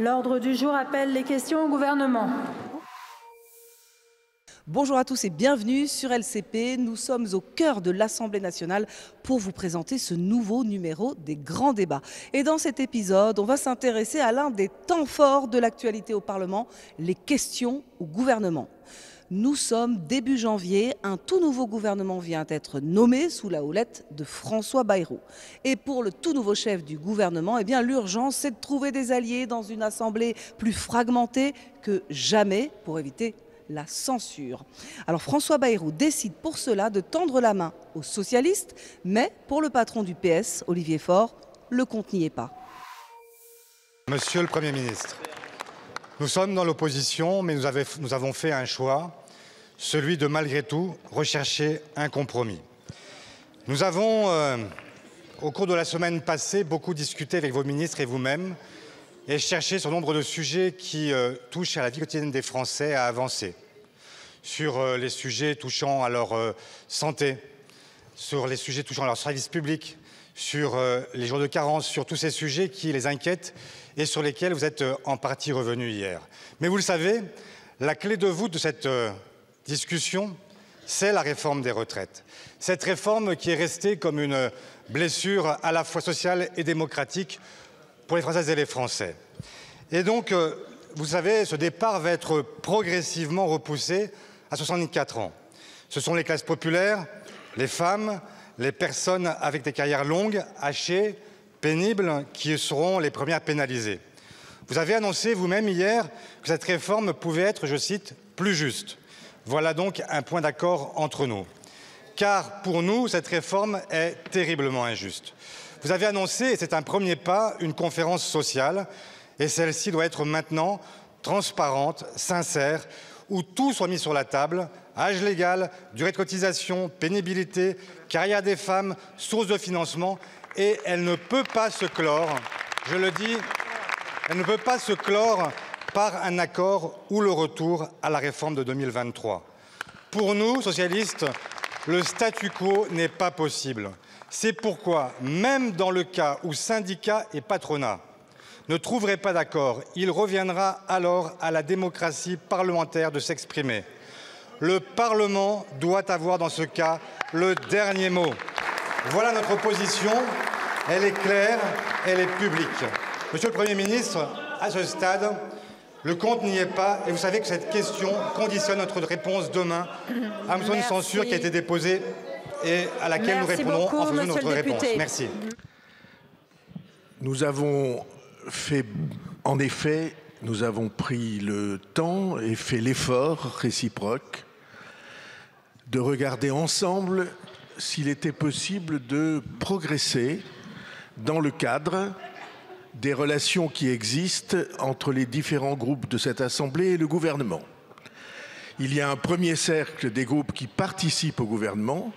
L'ordre du jour appelle les questions au gouvernement. Bonjour à tous et bienvenue sur LCP. Nous sommes au cœur de l'Assemblée nationale pour vous présenter ce nouveau numéro des grands débats. Et dans cet épisode, on va s'intéresser à l'un des temps forts de l'actualité au Parlement, les questions au gouvernement. Nous sommes début janvier, un tout nouveau gouvernement vient d'être nommé sous la houlette de François Bayrou. Et pour le tout nouveau chef du gouvernement, l'urgence c'est de trouver des alliés dans une assemblée plus fragmentée que jamais pour éviter la censure. Alors François Bayrou décide pour cela de tendre la main aux socialistes, mais pour le patron du PS, Olivier Faure, le compte n'y est pas. Monsieur le Premier ministre, nous sommes dans l'opposition, mais nous avons fait un choix, celui de malgré tout rechercher un compromis. Nous avons, au cours de la semaine passée, beaucoup discuté avec vos ministres et vous-même, et chercher sur nombre de sujets qui touchent à la vie quotidienne des Français à avancer. Sur les sujets touchant à leur santé, sur les sujets touchant à leur service public, sur les jours de carence, sur tous ces sujets qui les inquiètent et sur lesquels vous êtes en partie revenus hier. Mais vous le savez, la clé de voûte de cette discussion, c'est la réforme des retraites. Cette réforme qui est restée comme une blessure à la fois sociale et démocratique pour les Françaises et les Français. Et donc, vous savez, ce départ va être progressivement repoussé à 64 ans. Ce sont les classes populaires, les femmes, les personnes avec des carrières longues, hachées, pénibles, qui seront les premières pénalisées. Vous avez annoncé vous-même hier que cette réforme pouvait être, je cite, plus juste. Voilà donc un point d'accord entre nous. Car pour nous, cette réforme est terriblement injuste. Vous avez annoncé, et c'est un premier pas, une conférence sociale, et celle-ci doit être maintenant transparente, sincère, où tout soit mis sur la table, âge légal, durée de cotisation, pénibilité, carrière des femmes, source de financement, et elle ne peut pas se clore, je le dis, elle ne peut pas se clore par un accord ou le retour à la réforme de 2023. Pour nous, socialistes, le statu quo n'est pas possible. C'est pourquoi, même dans le cas où syndicats et patronat ne trouveraient pas d'accord, il reviendra alors à la démocratie parlementaire de s'exprimer. Le Parlement doit avoir dans ce cas le dernier mot. Voilà notre position. Elle est claire, elle est publique. Monsieur le Premier ministre, à ce stade, le compte n'y est pas et vous savez que cette question conditionne notre réponse demain à une motion de censure qui a été déposée et à laquelle nous répondrons en fonction de notre réponse. Merci. Nous avons fait, en effet, nous avons pris le temps et fait l'effort réciproque de regarder ensemble s'il était possible de progresser dans le cadre des relations qui existent entre les différents groupes de cette Assemblée et le gouvernement. Il y a un premier cercle des groupes qui participent au gouvernement.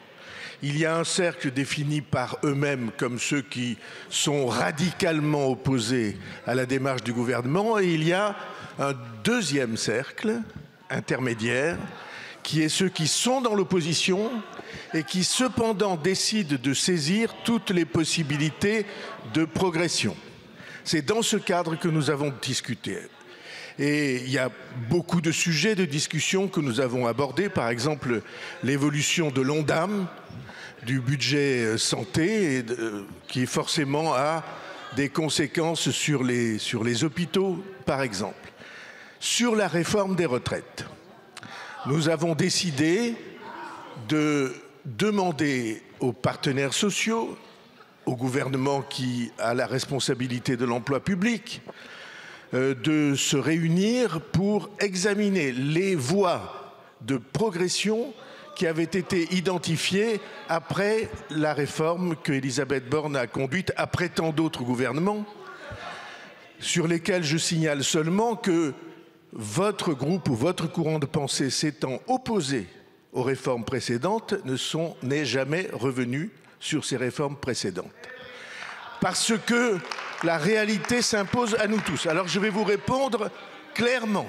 Il y a un cercle défini par eux-mêmes comme ceux qui sont radicalement opposés à la démarche du gouvernement. Et il y a un deuxième cercle intermédiaire qui est ceux qui sont dans l'opposition et qui cependant décident de saisir toutes les possibilités de progression. C'est dans ce cadre que nous avons discuté. Et il y a beaucoup de sujets de discussion que nous avons abordés, par exemple l'évolution de l'ONDAM, du budget santé, qui forcément a des conséquences sur les hôpitaux, par exemple. Sur la réforme des retraites, nous avons décidé de demander aux partenaires sociaux, au gouvernement qui a la responsabilité de l'emploi public, de se réunir pour examiner les voies de progression qui avaient été identifiées après la réforme que Elisabeth Borne a conduite, après tant d'autres gouvernements, sur lesquels je signale seulement que votre groupe ou votre courant de pensée s'étant opposé aux réformes précédentes n'est jamais revenu sur ces réformes précédentes. Parce que la réalité s'impose à nous tous. Alors je vais vous répondre clairement.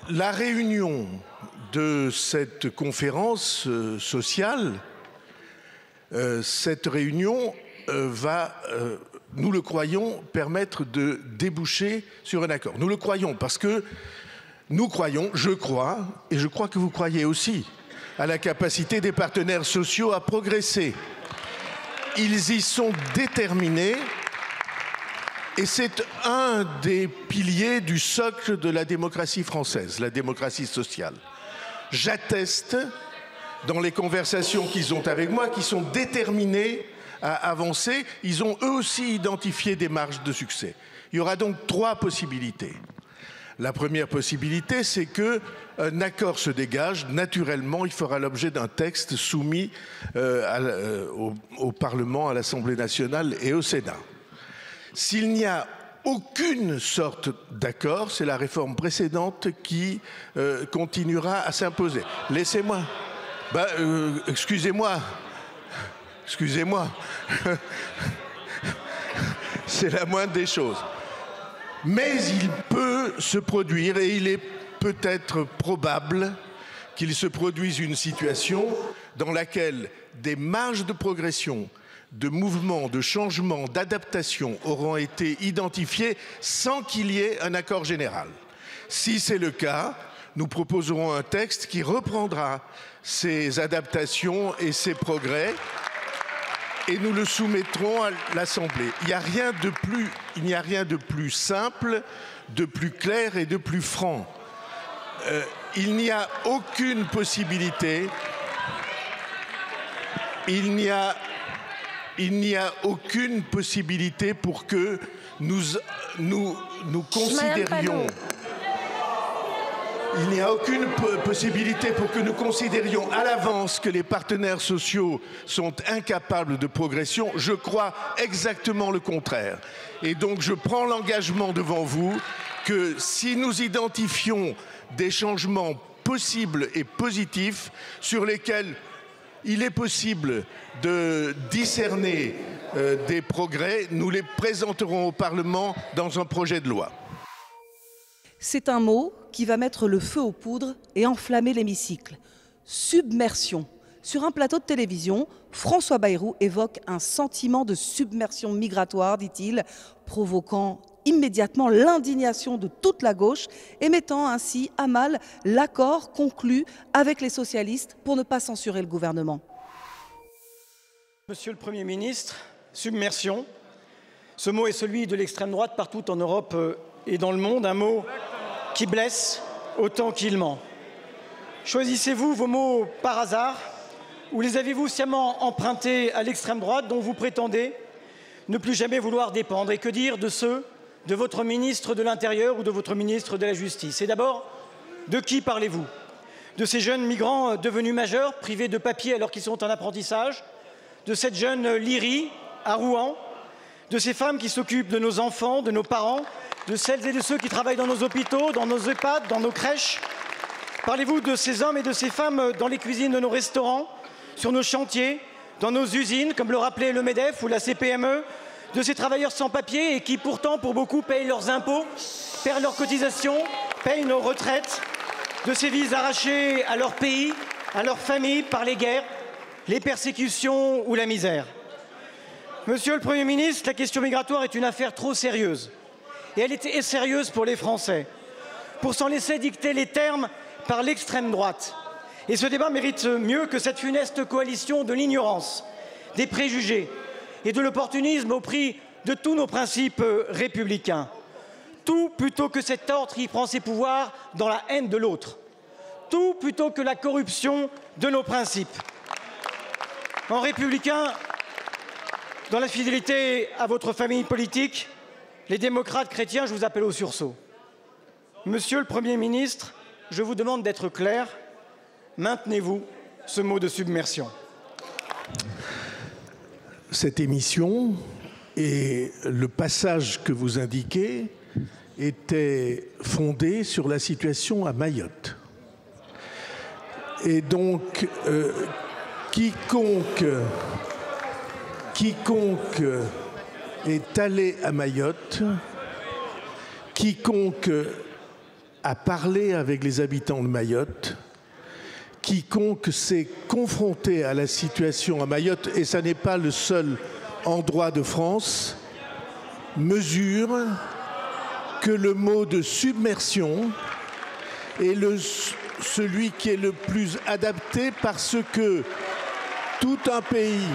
La réunion de cette conférence sociale, cette réunion va nous le croyons, permettre de déboucher sur un accord. Nous le croyons parce que nous croyons, je crois, et je crois que vous croyez aussi, à la capacité des partenaires sociaux à progresser. Ils y sont déterminés et c'est un des piliers du socle de la démocratie française, la démocratie sociale. J'atteste dans les conversations qu'ils ont avec moi qu'ils sont déterminés à avancer. Ils ont eux aussi identifié des marges de succès. Il y aura donc 3 possibilités. La première possibilité, c'est qu'un accord se dégage. Naturellement, il fera l'objet d'un texte soumis au Parlement, à l'Assemblée nationale et au Sénat. S'il n'y a aucune sorte d'accord, c'est la réforme précédente qui continuera à s'imposer. Laissez-moi. Excusez-moi. Excusez-moi. C'est la moindre des choses. Mais il peut se produire, et il est peut-être probable qu'il se produise une situation dans laquelle des marges de progression, de mouvement, de changement, d'adaptation auront été identifiées sans qu'il y ait un accord général. Si c'est le cas, nous proposerons un texte qui reprendra ces adaptations et ces progrès et nous le soumettrons à l'Assemblée. Il n'y a rien de plus simple, de plus clair et de plus franc. Il n'y a aucune possibilité. Il n'y a aucune possibilité pour que nous considérions. Il n'y a aucune possibilité pour que nous considérions à l'avance que les partenaires sociaux sont incapables de progression. Je crois exactement le contraire. Et donc je prends l'engagement devant vous que si nous identifions des changements possibles et positifs sur lesquels il est possible de discerner des progrès, nous les présenterons au Parlement dans un projet de loi. C'est un mot qui va mettre le feu aux poudres et enflammer l'hémicycle. Submersion. Sur un plateau de télévision, François Bayrou évoque un sentiment de submersion migratoire, dit-il, provoquant immédiatement l'indignation de toute la gauche et mettant ainsi à mal l'accord conclu avec les socialistes pour ne pas censurer le gouvernement. Monsieur le Premier ministre, submersion, ce mot est celui de l'extrême droite partout en Europe et dans le monde, un mot qui blesse autant qu'il ment. Choisissez-vous vos mots par hasard ou les avez-vous sciemment empruntés à l'extrême droite dont vous prétendez ne plus jamais vouloir dépendre? Et que dire de ceux de votre ministre de l'Intérieur ou de votre ministre de la Justice? Et d'abord, de qui parlez-vous? De ces jeunes migrants devenus majeurs, privés de papiers alors qu'ils sont en apprentissage? De cette jeune Lyrie à Rouen? De ces femmes qui s'occupent de nos enfants, de nos parents? De celles et de ceux qui travaillent dans nos hôpitaux, dans nos EHPAD, dans nos crèches? Parlez-vous de ces hommes et de ces femmes dans les cuisines de nos restaurants, sur nos chantiers, dans nos usines, comme le rappelait le MEDEF ou la CPME, de ces travailleurs sans papier et qui pourtant, pour beaucoup, payent leurs impôts, perdent leurs cotisations, payent nos retraites, de ces vies arrachées à leur pays, à leur famille, par les guerres, les persécutions ou la misère. Monsieur le Premier ministre, la question migratoire est une affaire trop sérieuse. Et elle est sérieuse pour les Français, pour s'en laisser dicter les termes par l'extrême droite. Et ce débat mérite mieux que cette funeste coalition de l'ignorance, des préjugés et de l'opportunisme au prix de tous nos principes républicains. Tout plutôt que cet ordre qui prend ses pouvoirs dans la haine de l'autre. Tout plutôt que la corruption de nos principes. En républicain, dans la fidélité à votre famille politique, les démocrates chrétiens, je vous appelle au sursaut. Monsieur le Premier ministre, je vous demande d'être clair. Maintenez-vous ce mot de submersion? Cette émission et le passage que vous indiquez étaient fondés sur la situation à Mayotte. Et donc, quiconque est allé à Mayotte, quiconque a parlé avec les habitants de Mayotte, quiconque s'est confronté à la situation à Mayotte, et ça n'est pas le seul endroit de France, mesure que le mot de submersion est celui qui est le plus adapté parce que tout un pays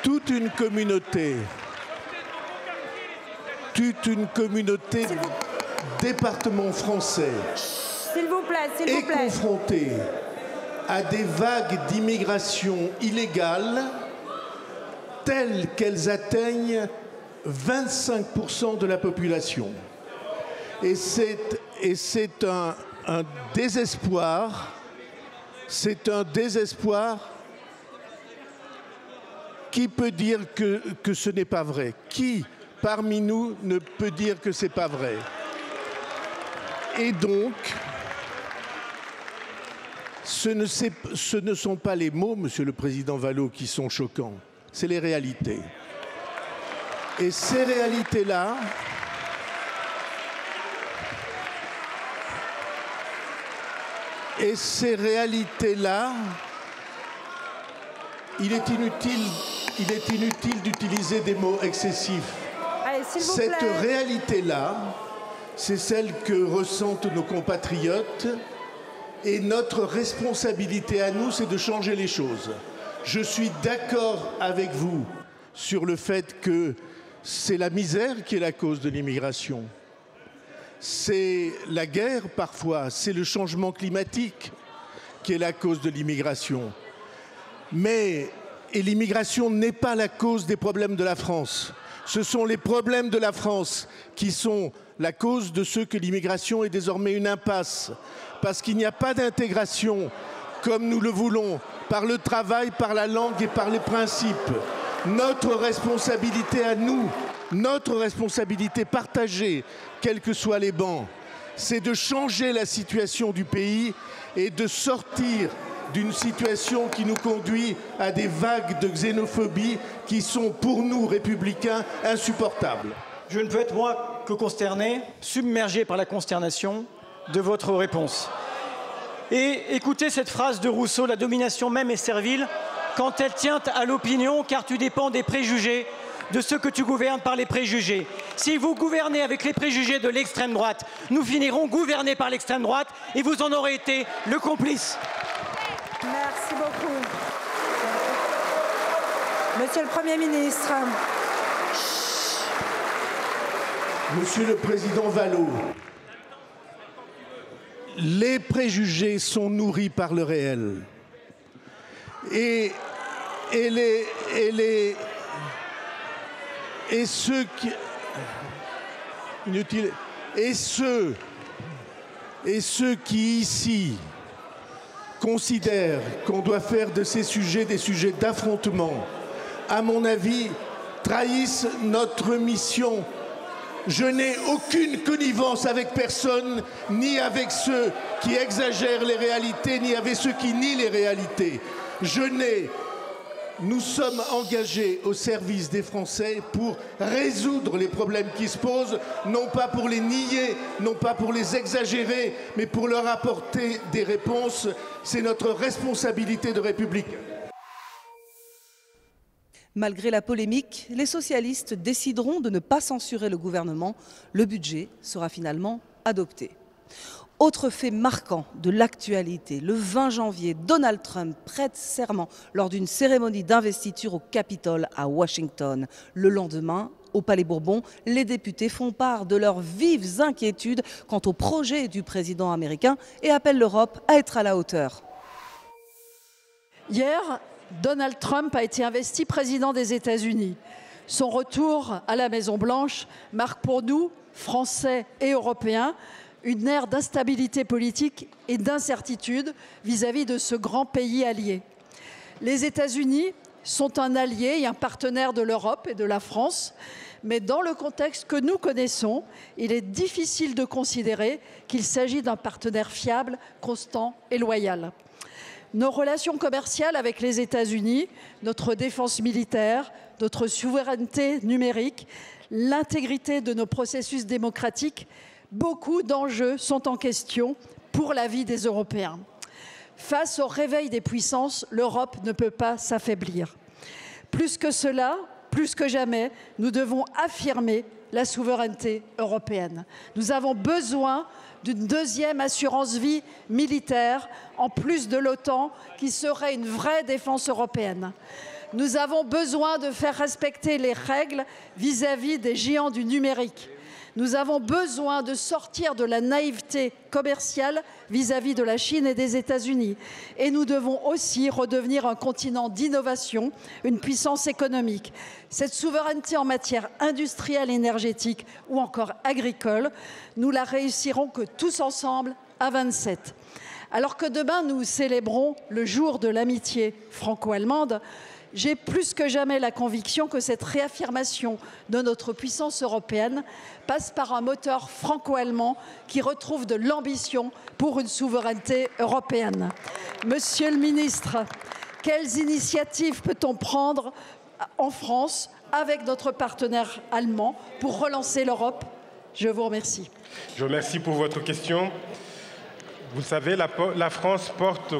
toute une communauté département français S'il vous plaît, s'il vous est plaît. confronté à des vagues d'immigration illégale telles qu'elles atteignent 25% de la population. Et c'est un désespoir, qui peut dire que ce n'est pas vrai? Qui parmi nous ne peut dire que ce n'est pas vrai? Et donc, ce ne sont pas les mots, Monsieur le Président Vallaud, qui sont choquants, c'est les réalités. Et ces réalités-là, il est inutile d'utiliser des mots excessifs. Allez, s'il vous Cette plaît. réalité-là, c'est celle que ressentent nos compatriotes et notre responsabilité à nous, c'est de changer les choses. Je suis d'accord avec vous sur le fait que c'est la misère qui est la cause de l'immigration. C'est la guerre parfois, c'est le changement climatique qui est la cause de l'immigration. Mais l'immigration n'est pas la cause des problèmes de la France. Ce sont les problèmes de la France qui sont la cause de ce que l'immigration est désormais une impasse. Parce qu'il n'y a pas d'intégration comme nous le voulons, par le travail, par la langue et par les principes. Notre responsabilité à nous, notre responsabilité partagée, quels que soient les bancs, c'est de changer la situation du pays et de sortir d'une situation qui nous conduit à des vagues de xénophobie qui sont pour nous, républicains, insupportables. Je ne peux être, moi, que consterné, submergé par la consternation de votre réponse. Et écoutez cette phrase de Rousseau, la domination même est servile quand elle tient à l'opinion, car tu dépends des préjugés de ceux que tu gouvernes par les préjugés. Si vous gouvernez avec les préjugés de l'extrême droite, nous finirons gouvernés par l'extrême droite et vous en aurez été le complice. Merci beaucoup. Monsieur le Premier ministre. Monsieur le Président Vallaud, les préjugés sont nourris par le réel. Et ceux qui... Inutile. Et ceux qui ici considèrent qu'on doit faire de ces sujets des sujets d'affrontement, à mon avis, trahissent notre mission. Je n'ai aucune connivence avec personne, ni avec ceux qui exagèrent les réalités, ni avec ceux qui nient les réalités. Nous sommes engagés au service des Français pour résoudre les problèmes qui se posent, non pas pour les nier, non pas pour les exagérer, mais pour leur apporter des réponses. C'est notre responsabilité de républicains. Malgré la polémique, les socialistes décideront de ne pas censurer le gouvernement. Le budget sera finalement adopté. Autre fait marquant de l'actualité, le 20 janvier, Donald Trump prête serment lors d'une cérémonie d'investiture au Capitole à Washington. Le lendemain, au Palais Bourbon, les députés font part de leurs vives inquiétudes quant au projet du président américain et appellent l'Europe à être à la hauteur. Hier, Donald Trump a été investi président des États-Unis. Son retour à la Maison-Blanche marque pour nous, Français et Européens, une ère d'instabilité politique et d'incertitude vis-à-vis de ce grand pays allié. Les États-Unis sont un allié et un partenaire de l'Europe et de la France, mais dans le contexte que nous connaissons, il est difficile de considérer qu'il s'agit d'un partenaire fiable, constant et loyal. Nos relations commerciales avec les États-Unis, notre défense militaire, notre souveraineté numérique, l'intégrité de nos processus démocratiques, beaucoup d'enjeux sont en question pour la vie des Européens. Face au réveil des puissances, l'Europe ne peut pas s'affaiblir. Plus que cela, plus que jamais, nous devons affirmer la souveraineté européenne. Nous avons besoin d'une deuxième assurance vie militaire, en plus de l'OTAN, qui serait une vraie défense européenne. Nous avons besoin de faire respecter les règles vis-à-vis des géants du numérique. Nous avons besoin de sortir de la naïveté commerciale vis-à-vis de la Chine et des États-Unis. Et nous devons aussi redevenir un continent d'innovation, une puissance économique. Cette souveraineté en matière industrielle, énergétique ou encore agricole, nous la réussirons que tous ensemble à 27. Alors que demain nous célébrons le jour de l'amitié franco-allemande, j'ai plus que jamais la conviction que cette réaffirmation de notre puissance européenne passe par un moteur franco-allemand qui retrouve de l'ambition pour une souveraineté européenne. Monsieur le ministre, quelles initiatives peut-on prendre en France avec notre partenaire allemand pour relancer l'Europe? Je vous remercie. Je vous remercie pour votre question. Vous le savez, la France porte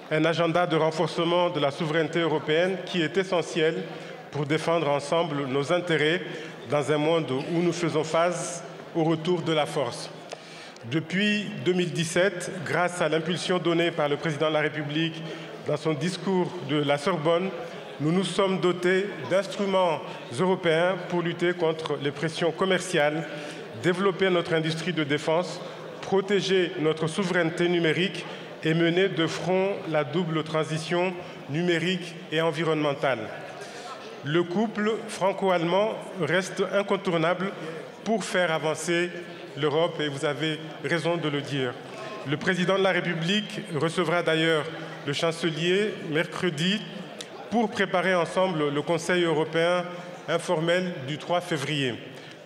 un agenda de renforcement de la souveraineté européenne qui est essentiel pour défendre ensemble nos intérêts dans un monde où nous faisons face au retour de la force. Depuis 2017, grâce à l'impulsion donnée par le président de la République dans son discours de la Sorbonne, nous nous sommes dotés d'instruments européens pour lutter contre les pressions commerciales, développer notre industrie de défense, protéger notre souveraineté numérique et mener de front la double transition numérique et environnementale. Le couple franco-allemand reste incontournable pour faire avancer l'Europe et vous avez raison de le dire. Le président de la République recevra d'ailleurs le chancelier mercredi pour préparer ensemble le Conseil européen informel du 3 février.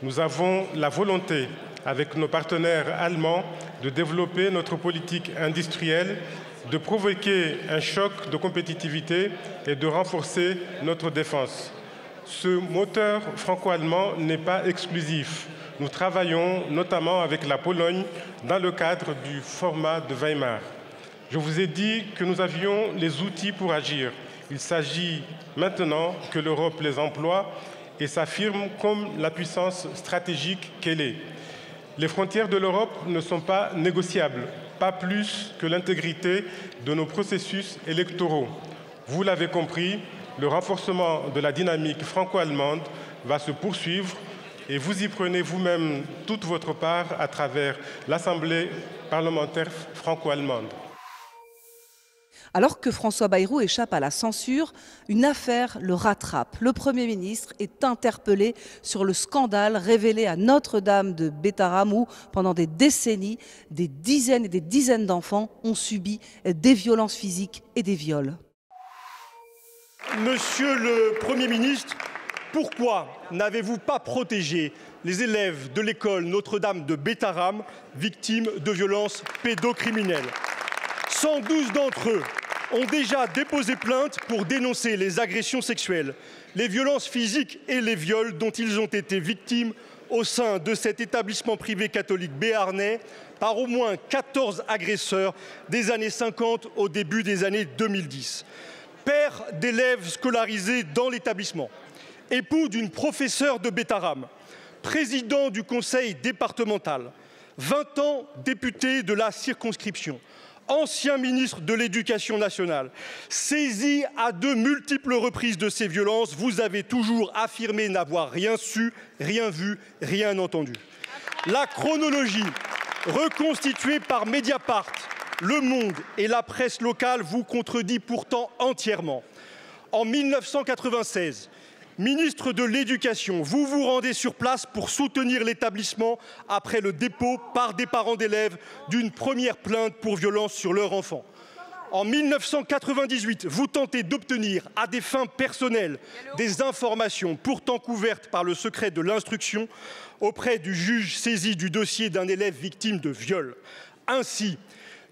Nous avons la volonté, avec nos partenaires allemands, de développer notre politique industrielle, de provoquer un choc de compétitivité et de renforcer notre défense. Ce moteur franco-allemand n'est pas exclusif. Nous travaillons notamment avec la Pologne dans le cadre du format de Weimar. Je vous ai dit que nous avions les outils pour agir. Il s'agit maintenant que l'Europe les emploie et s'affirme comme la puissance stratégique qu'elle est. Les frontières de l'Europe ne sont pas négociables, pas plus que l'intégrité de nos processus électoraux. Vous l'avez compris, le renforcement de la dynamique franco-allemande va se poursuivre et vous y prenez vous-même toute votre part à travers l'Assemblée parlementaire franco-allemande. Alors que François Bayrou échappe à la censure, une affaire le rattrape. Le Premier ministre est interpellé sur le scandale révélé à Notre-Dame de Bétharram où, pendant des décennies, des dizaines et des dizaines d'enfants ont subi des violences physiques et des viols. Monsieur le Premier ministre, pourquoi n'avez-vous pas protégé les élèves de l'école Notre-Dame de Bétharram victimes de violences pédocriminelles? 112 d'entre eux ont déjà déposé plainte pour dénoncer les agressions sexuelles, les violences physiques et les viols dont ils ont été victimes au sein de cet établissement privé catholique béarnais par au moins 14 agresseurs des années 50 au début des années 2010. Père d'élèves scolarisés dans l'établissement, époux d'une professeure de Bétharram, président du conseil départemental, 20 ans député de la circonscription, ancien ministre de l'Éducation nationale, saisi à de multiples reprises de ces violences, vous avez toujours affirmé n'avoir rien su, rien vu, rien entendu. La chronologie reconstituée par Mediapart, Le Monde et la presse locale vous contredit pourtant entièrement. En 1996, ministre de l'Éducation, vous vous rendez sur place pour soutenir l'établissement après le dépôt par des parents d'élèves d'une première plainte pour violence sur leur enfant. En 1998, vous tentez d'obtenir à des fins personnelles des informations pourtant couvertes par le secret de l'instruction auprès du juge saisi du dossier d'un élève victime de viol. Ainsi,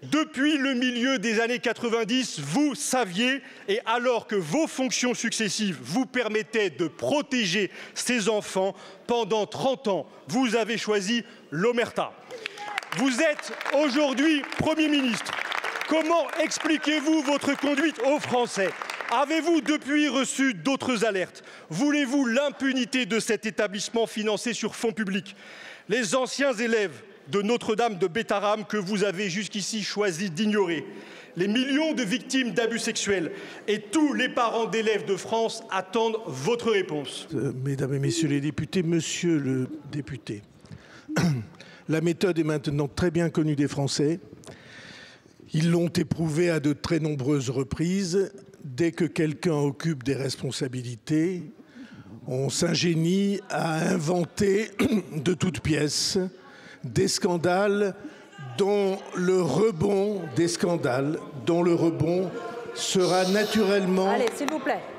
depuis le milieu des années 90, vous saviez, et alors que vos fonctions successives vous permettaient de protéger ces enfants, pendant 30 ans, vous avez choisi l'omerta. Vous êtes aujourd'hui Premier ministre. Comment expliquez-vous votre conduite aux Français? Avez-vous depuis reçu d'autres alertes? Voulez-vous l'impunité de cet établissement financé sur fonds publics? Les anciens élèves de Notre-Dame de Bétharram que vous avez jusqu'ici choisi d'ignorer, les millions de victimes d'abus sexuels et tous les parents d'élèves de France attendent votre réponse. Mesdames et messieurs les députés, monsieur le député, la méthode est maintenant très bien connue des Français. Ils l'ont éprouvée à de très nombreuses reprises. Dès que quelqu'un occupe des responsabilités, on s'ingénie à inventer de toutes pièces des scandales dont le rebond sera naturellement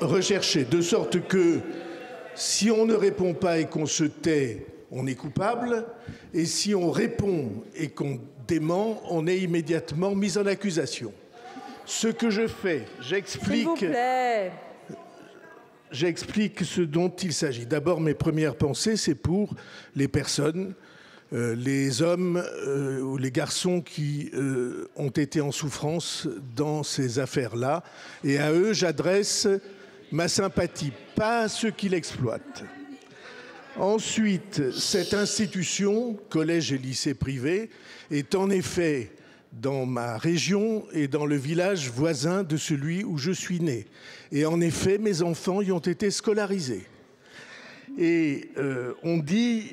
recherché. De sorte que si on ne répond pas et qu'on se tait, on est coupable. Et si on répond et qu'on dément, on est immédiatement mis en accusation. Ce que je fais, j'explique ce dont il s'agit. D'abord, mes premières pensées, c'est pour les personnes, les hommes ou les garçons qui ont été en souffrance dans ces affaires-là. Et à eux, j'adresse ma sympathie, pas à ceux qui l'exploitent. Ensuite, cette institution, collège et lycée privé, est en effet dans ma région et dans le village voisin de celui où je suis né. Et en effet, mes enfants y ont été scolarisés. Et on dit,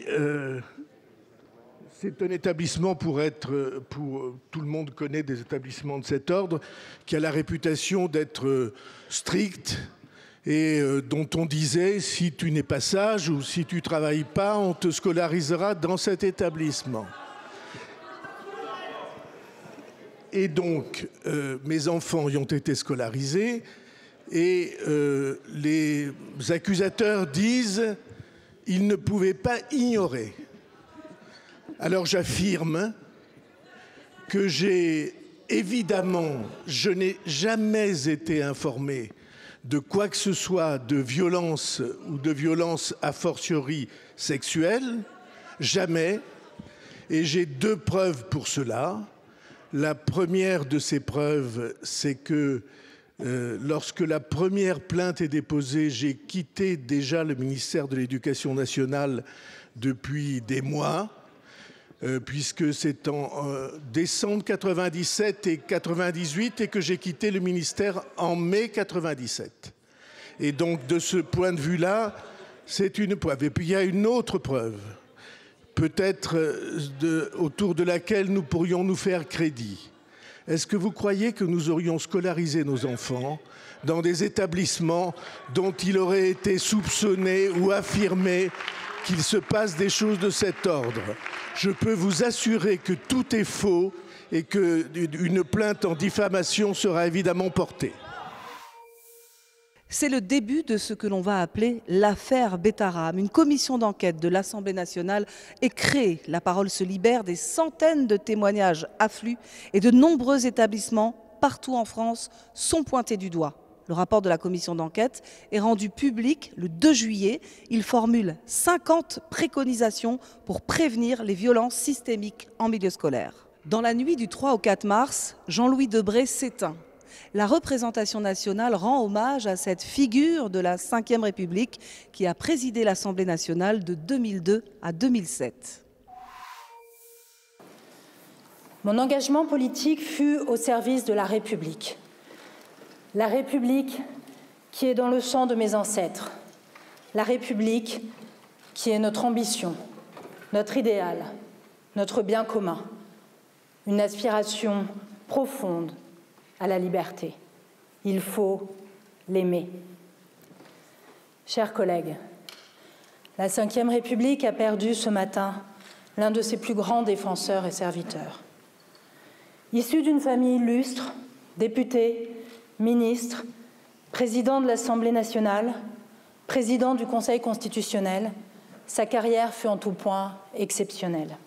c'est un établissement tout le monde connaît des établissements de cet ordre, qui a la réputation d'être strict et dont on disait, si tu n'es pas sage ou si tu ne travailles pas, on te scolarisera dans cet établissement. Et donc, mes enfants y ont été scolarisés et les accusateurs disent qu'ils ne pouvaient pas ignorer. Alors j'affirme que je n'ai jamais été informé de quoi que ce soit de violence ou de violence a fortiori sexuelle, jamais, et j'ai deux preuves pour cela. La première de ces preuves, c'est que lorsque la première plainte est déposée, j'ai quitté déjà le ministère de l'Éducation nationale depuis des mois, puisque c'est en décembre 97 et 98 et que j'ai quitté le ministère en mai 97. Et donc, de ce point de vue-là, c'est une preuve. Et puis, il y a une autre preuve, peut-être autour de laquelle nous pourrions nous faire crédit. Est-ce que vous croyez que nous aurions scolarisé nos enfants dans des établissements dont il aurait été soupçonné ou affirmé qu'il se passe des choses de cet ordre? Je peux vous assurer que tout est faux et qu'une plainte en diffamation sera évidemment portée. C'est le début de ce que l'on va appeler l'affaire Bétharram. Une commission d'enquête de l'Assemblée nationale est créée. La parole se libère, des centaines de témoignages affluent et de nombreux établissements partout en France sont pointés du doigt. Le rapport de la commission d'enquête est rendu public le 2 juillet. Il formule 50 préconisations pour prévenir les violences systémiques en milieu scolaire. Dans la nuit du 3 au 4 mars, Jean-Louis Debré s'éteint. La représentation nationale rend hommage à cette figure de la Ve République qui a présidé l'Assemblée nationale de 2002 à 2007. Mon engagement politique fut au service de la République. La République qui est dans le sang de mes ancêtres. La République qui est notre ambition, notre idéal, notre bien commun. Une aspiration profonde à la liberté. Il faut l'aimer. Chers collègues, la Ve République a perdu ce matin l'un de ses plus grands défenseurs et serviteurs. Issu d'une famille illustre, député, ministre, président de l'Assemblée nationale, président du Conseil constitutionnel, sa carrière fut en tout point exceptionnelle.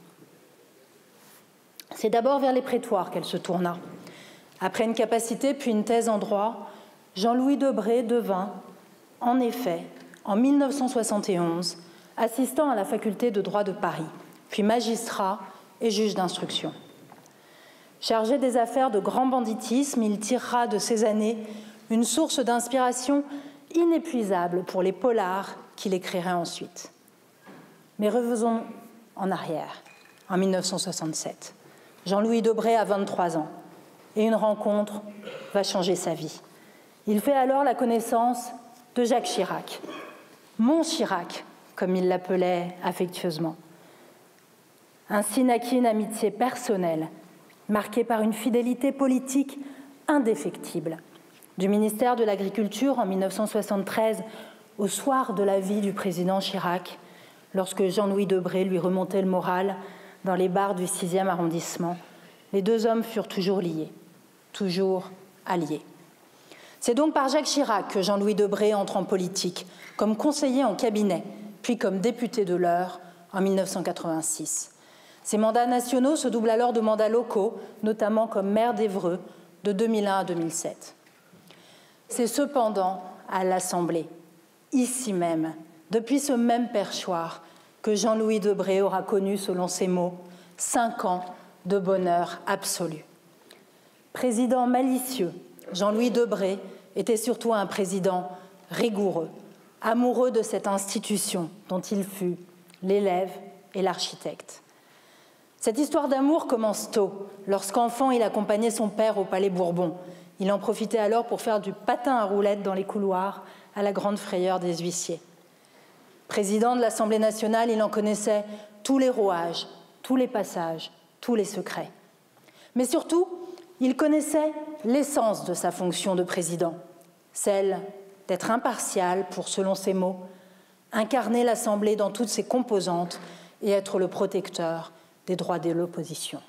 C'est d'abord vers les prétoires qu'elle se tourna. Après une capacité puis une thèse en droit, Jean-Louis Debré devint, en effet, en 1971, assistant à la faculté de droit de Paris, puis magistrat, et juge d'instruction. Chargé des affaires de grand banditisme, il tirera de ces années une source d'inspiration inépuisable pour les polars qu'il écrirait ensuite. Mais revenons en arrière, en 1967. Jean-Louis Debré a 23 ans et une rencontre va changer sa vie. Il fait alors la connaissance de Jacques Chirac, mon Chirac, comme il l'appelait affectueusement. Ainsi naquit une amitié personnelle, marquée par une fidélité politique indéfectible. Du ministère de l'Agriculture en 1973, au soir de la vie du président Chirac, lorsque Jean-Louis Debré lui remontait le moral dans les bars du 6e arrondissement, les deux hommes furent toujours liés, toujours alliés. C'est donc par Jacques Chirac que Jean-Louis Debré entre en politique, comme conseiller en cabinet, puis comme député de l'Eure en 1986. Ses mandats nationaux se doublent alors de mandats locaux, notamment comme maire d'Évreux de 2001 à 2007. C'est cependant à l'Assemblée, ici même, depuis ce même perchoir, que Jean-Louis Debré aura connu, selon ses mots, 5 ans de bonheur absolu. Président malicieux, Jean-Louis Debré était surtout un président rigoureux, amoureux de cette institution dont il fut l'élève et l'architecte. Cette histoire d'amour commence tôt. Lorsqu'enfant, il accompagnait son père au Palais Bourbon. Il en profitait alors pour faire du patin à roulettes dans les couloirs, à la grande frayeur des huissiers. Président de l'Assemblée nationale, il en connaissait tous les rouages, tous les passages, tous les secrets. Mais surtout, il connaissait l'essence de sa fonction de président, celle d'être impartial pour, selon ses mots, incarner l'Assemblée dans toutes ses composantes et être le protecteur des droits de l'opposition.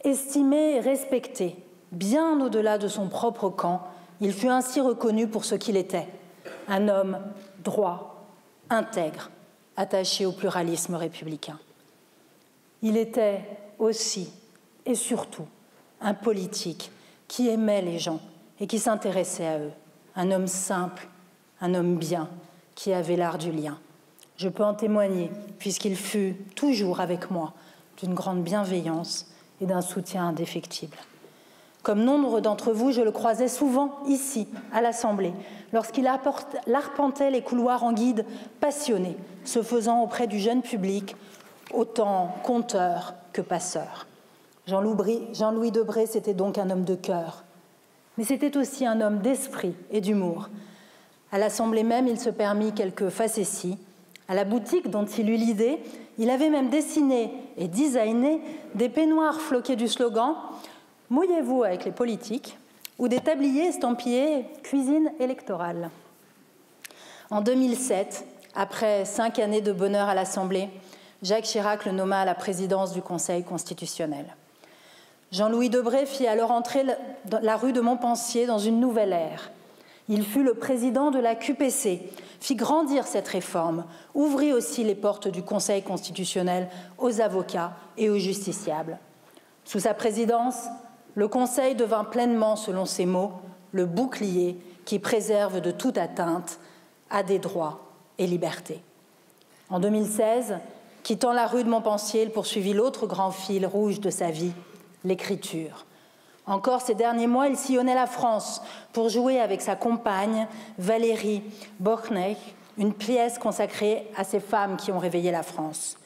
Estimé et respecté, bien au-delà de son propre camp, il fut ainsi reconnu pour ce qu'il était, un homme droit, intègre, attaché au pluralisme républicain. Il était aussi et surtout un politique qui aimait les gens et qui s'intéressait à eux, un homme simple, un homme bien, qui avait l'art du lien. Je peux en témoigner, puisqu'il fut toujours avec moi d'une grande bienveillance et d'un soutien indéfectible. Comme nombre d'entre vous, je le croisais souvent ici, à l'Assemblée, lorsqu'il arpentait les couloirs en guide passionné, se faisant auprès du jeune public autant conteur que passeur. Jean-Louis Debré, c'était donc un homme de cœur, mais c'était aussi un homme d'esprit et d'humour. À l'Assemblée même, il se permit quelques facéties. À la boutique dont il eut l'idée, il avait même dessiné et designé des peignoirs floqués du slogan « Mouillez-vous avec les politiques » ou des tabliers estampillés « Cuisine électorale ». En 2007, après 5 années de bonheur à l'Assemblée, Jacques Chirac le nomma à la présidence du Conseil constitutionnel. Jean-Louis Debré fit alors entrer la rue de Montpensier dans une nouvelle ère. Il fut le président de la QPC, fit grandir cette réforme, ouvrit aussi les portes du Conseil constitutionnel aux avocats et aux justiciables. Sous sa présidence, le Conseil devint pleinement, selon ses mots, le bouclier qui préserve de toute atteinte à des droits et libertés. En 2016, quittant la rue de Montpensier, il poursuivit l'autre grand fil rouge de sa vie, l'écriture. Encore ces derniers mois, il sillonnait la France pour jouer avec sa compagne Valérie Borchner, une pièce consacrée à ces femmes qui ont réveillé la France.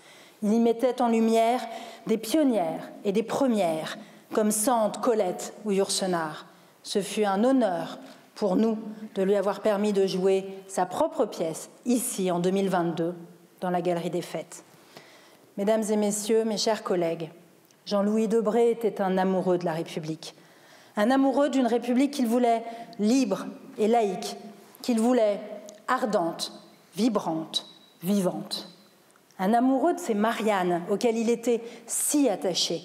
Il y mettait en lumière des pionnières et des premières, comme Sand, Colette ou Yourcenar. Ce fut un honneur pour nous de lui avoir permis de jouer sa propre pièce, ici, en 2022, dans la Galerie des Fêtes. Mesdames et messieurs, mes chers collègues, Jean-Louis Debré était un amoureux de la République, un amoureux d'une République qu'il voulait libre et laïque, qu'il voulait ardente, vibrante, vivante. Un amoureux de ces Mariannes auxquelles il était si attaché.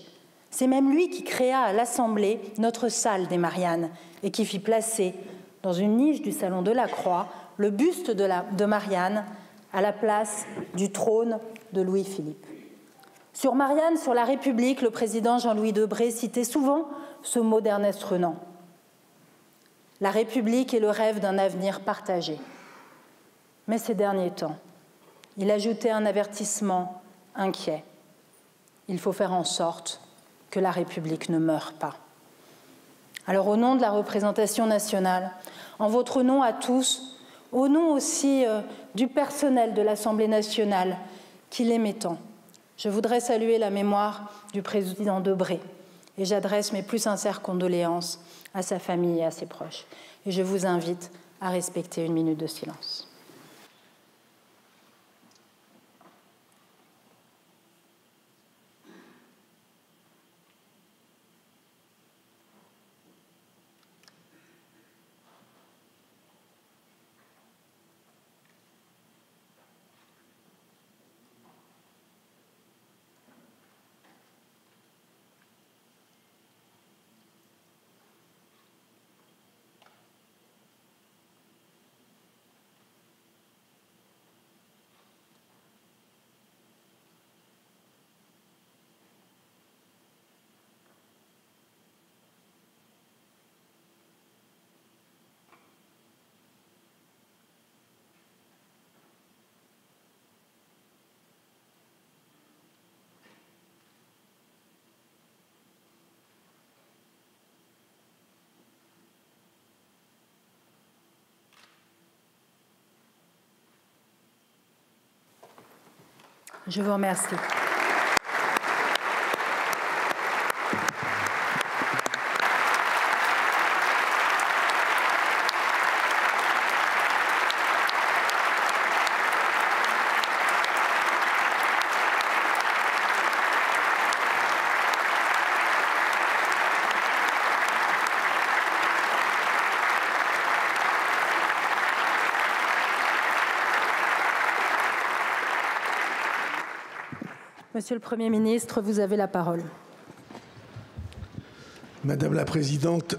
C'est même lui qui créa à l'Assemblée notre salle des Mariannes et qui fit placer dans une niche du Salon de la Croix le buste de Marianne à la place du trône de Louis-Philippe. Sur Marianne, sur la République, le président Jean-Louis Debré citait souvent ce mot d'Ernest Renan. La République est le rêve d'un avenir partagé. Mais ces derniers temps, il ajoutait un avertissement inquiet. il faut faire en sorte que la République ne meure pas. Alors au nom de la représentation nationale, en votre nom à tous, au nom aussi du personnel de l'Assemblée nationale qui l'aimait tant, je voudrais saluer la mémoire du président Debré et j'adresse mes plus sincères condoléances à sa famille et à ses proches. Et je vous invite à respecter 1 minute de silence. Je vous remercie. Monsieur le Premier ministre, vous avez la parole. Madame la Présidente,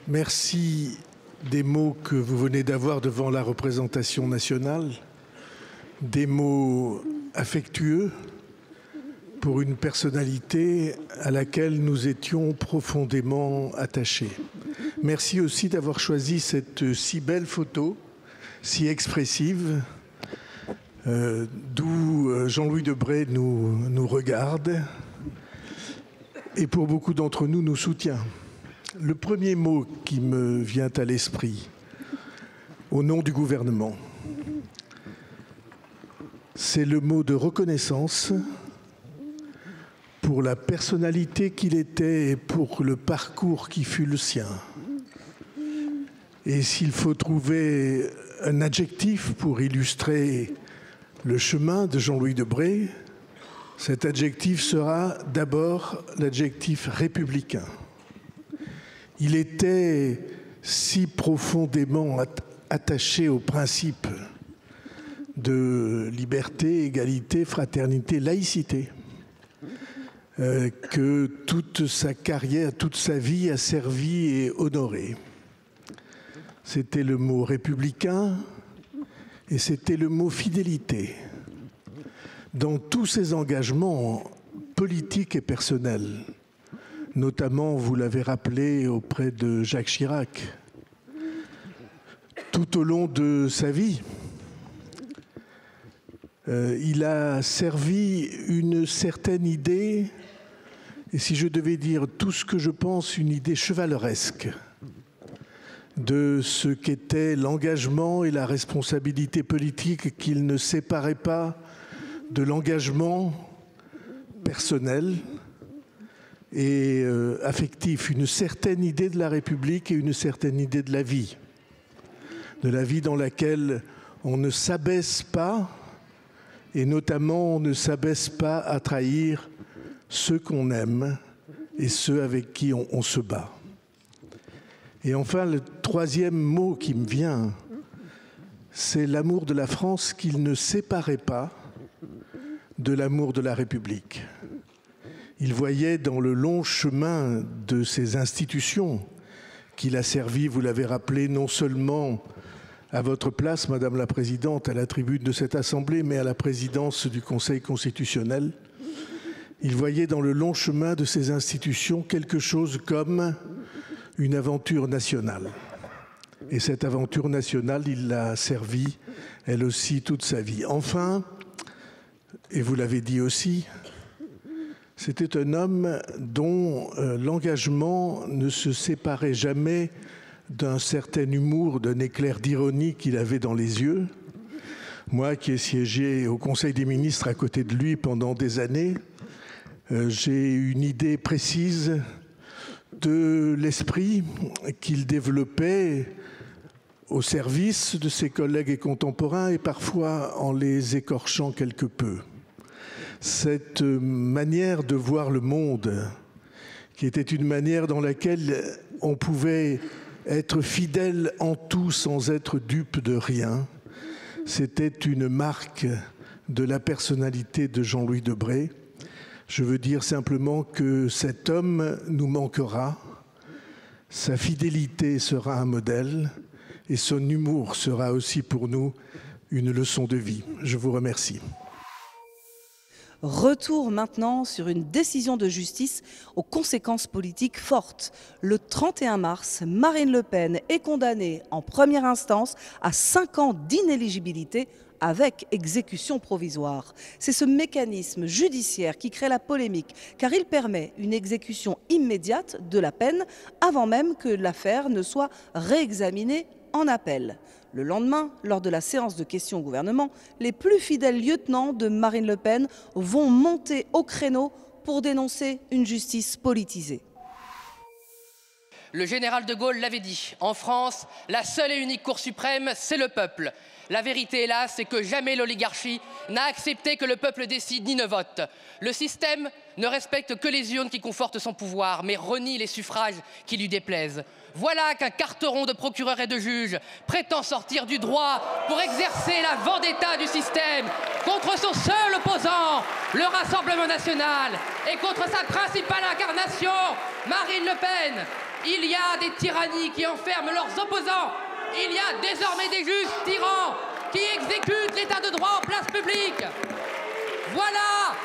merci des mots que vous venez d'avoir devant la représentation nationale, des mots affectueux pour une personnalité à laquelle nous étions profondément attachés. Merci aussi d'avoir choisi cette si belle photo, si expressive, d'où Jean-Louis Debré nous regarde et pour beaucoup d'entre nous nous soutient. Le premier mot qui me vient à l'esprit, au nom du gouvernement, c'est le mot de reconnaissance pour la personnalité qu'il était et pour le parcours qui fut le sien. Et s'il faut trouver un adjectif pour illustrer le chemin de Jean-Louis Debré, cet adjectif sera d'abord l'adjectif républicain. Il était si profondément attaché aux principes de liberté, égalité, fraternité, laïcité, que toute sa carrière, toute sa vie a servi et honoré. C'était le mot républicain et c'était le mot fidélité. Dans tous ses engagements politiques et personnels, notamment, vous l'avez rappelé, auprès de Jacques Chirac, tout au long de sa vie, il a servi une certaine idée, et si je devais dire tout ce que je pense, une idée chevaleresque de ce qu'était l'engagement et la responsabilité politique, qu'il ne séparait pas de l'engagement personnel et affectif, une certaine idée de la République et une certaine idée de la vie dans laquelle on ne s'abaisse pas, et notamment on ne s'abaisse pas à trahir ceux qu'on aime et ceux avec qui on se bat. Et enfin, le troisième mot qui me vient, c'est l'amour de la France qu'il ne séparait pas de l'amour de la République. Il voyait dans le long chemin de ces institutions qu'il a servi, vous l'avez rappelé, non seulement à votre place, Madame la Présidente, à la tribune de cette Assemblée, mais à la présidence du Conseil constitutionnel. Il voyait dans le long chemin de ces institutions quelque chose comme une aventure nationale. Et cette aventure nationale, il l'a servie, elle aussi, toute sa vie. Enfin, et vous l'avez dit aussi, c'était un homme dont l'engagement ne se séparait jamais d'un certain humour, d'un éclair d'ironie qu'il avait dans les yeux. Moi qui ai siégé au Conseil des ministres à côté de lui pendant des années, j'ai une idée précise de l'esprit qu'il développait au service de ses collègues et contemporains et parfois en les écorchant quelque peu. Cette manière de voir le monde, qui était une manière dans laquelle on pouvait être fidèle en tout sans être dupe de rien, c'était une marque de la personnalité de Jean-Louis Debré. Je veux dire simplement que cet homme nous manquera, sa fidélité sera un modèle et son humour sera aussi pour nous une leçon de vie. Je vous remercie. Retour maintenant sur une décision de justice aux conséquences politiques fortes. Le 31 mars, Marine Le Pen est condamnée en première instance à 5 ans d'inéligibilité avec exécution provisoire. C'est ce mécanisme judiciaire qui crée la polémique, car il permet une exécution immédiate de la peine avant même que l'affaire ne soit réexaminée en appel. Le lendemain, lors de la séance de questions au gouvernement, les plus fidèles lieutenants de Marine Le Pen vont monter au créneau pour dénoncer une justice politisée. Le général de Gaulle l'avait dit, en France, la seule et unique Cour suprême, c'est le peuple. La vérité, hélas, c'est que jamais l'oligarchie n'a accepté que le peuple décide ni ne vote. Le système ne respecte que les urnes qui confortent son pouvoir, mais renie les suffrages qui lui déplaisent. Voilà qu'un carteron de procureurs et de juges prétend sortir du droit pour exercer la vendetta du système contre son seul opposant, le Rassemblement national, et contre sa principale incarnation, Marine Le Pen. Il y a des tyrannies qui enferment leurs opposants. Il y a désormais des juges tyrans qui exécutent l'état de droit en place publique. Voilà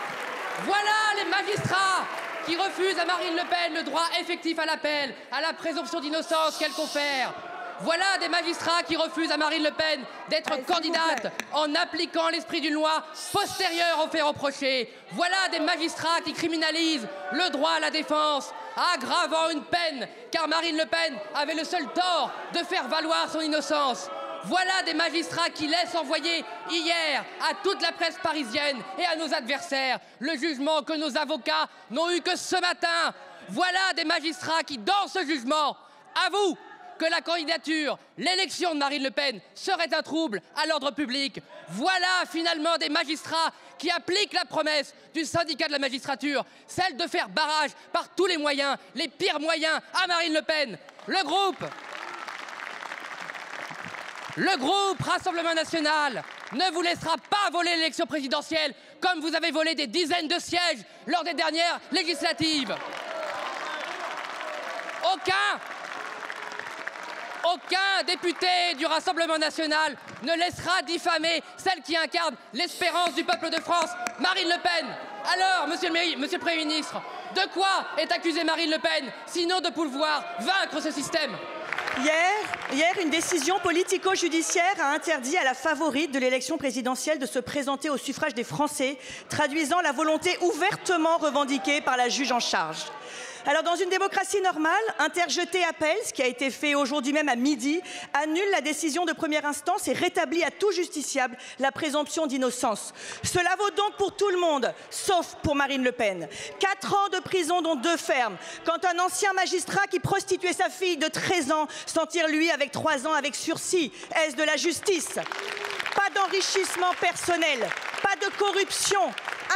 les magistrats qui refusent à Marine Le Pen le droit effectif à l'appel, à la présomption d'innocence qu'elle confère. Voilà des magistrats qui refusent à Marine Le Pen d'être candidate en appliquant l'esprit d'une loi postérieure aux faits reprochés. Voilà des magistrats qui criminalisent le droit à la défense, aggravant une peine, car Marine Le Pen avait le seul tort de faire valoir son innocence. Voilà des magistrats qui laissent envoyer hier à toute la presse parisienne et à nos adversaires le jugement que nos avocats n'ont eu que ce matin. Voilà des magistrats qui, dans ce jugement, avouent que la candidature, l'élection de Marine Le Pen serait un trouble à l'ordre public. Voilà finalement des magistrats qui appliquent la promesse du syndicat de la magistrature, celle de faire barrage par tous les moyens, les pires moyens, à Marine Le Pen. Le groupe Rassemblement National ne vous laissera pas voler l'élection présidentielle comme vous avez volé des dizaines de sièges lors des dernières législatives. Aucun député du Rassemblement National ne laissera diffamer celle qui incarne l'espérance du peuple de France, Marine Le Pen. Alors, monsieur le Premier ministre, de quoi est accusée Marine Le Pen, sinon de pouvoir vaincre ce système ? Hier, une décision politico-judiciaire a interdit à la favorite de l'élection présidentielle de se présenter au suffrage des Français, traduisant la volonté ouvertement revendiquée par la juge en charge. Alors, dans une démocratie normale, interjeter appel, ce qui a été fait aujourd'hui même à midi, annule la décision de première instance et rétablit à tout justiciable la présomption d'innocence. Cela vaut donc pour tout le monde, sauf pour Marine Le Pen. 4 ans de prison, dont 2 fermes. Quand un ancien magistrat qui prostituait sa fille de 13 ans s'en tire, lui, avec 3 ans avec sursis. Est-ce de la justice ? Pas d'enrichissement personnel, pas de corruption,